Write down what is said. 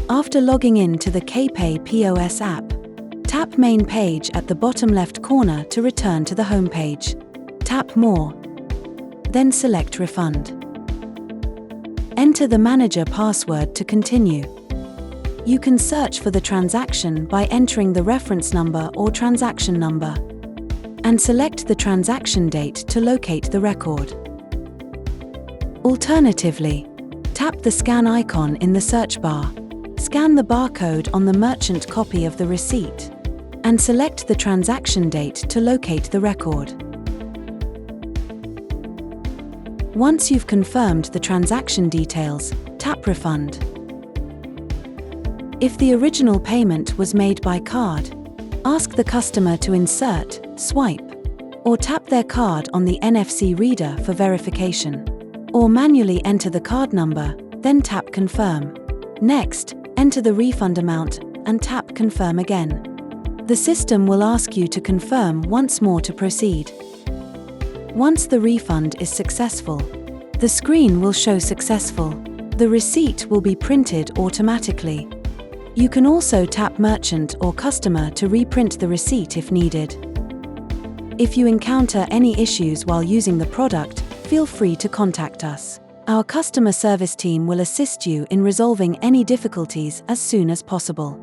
After logging in to the KPay POS app, tap Main Page at the bottom left corner to return to the home page. Tap More. Then select Refund. Enter the manager password to continue. You can search for the transaction by entering the reference number or transaction number, and select the transaction date to locate the record. Alternatively, tap the scan icon in the search bar, scan the barcode on the merchant copy of the receipt, and select the transaction date to locate the record. Once you've confirmed the transaction details, tap Refund. If the original payment was made by card, ask the customer to insert, swipe, or tap their card on the NFC reader for verification, or manually enter the card number, then tap Confirm. Next, enter the refund amount and tap Confirm again. The system will ask you to confirm once more to proceed. Once the refund is successful, the screen will show successful. The receipt will be printed automatically. You can also tap Merchant or Customer to reprint the receipt if needed. If you encounter any issues while using the product, feel free to contact us. Our customer service team will assist you in resolving any difficulties as soon as possible.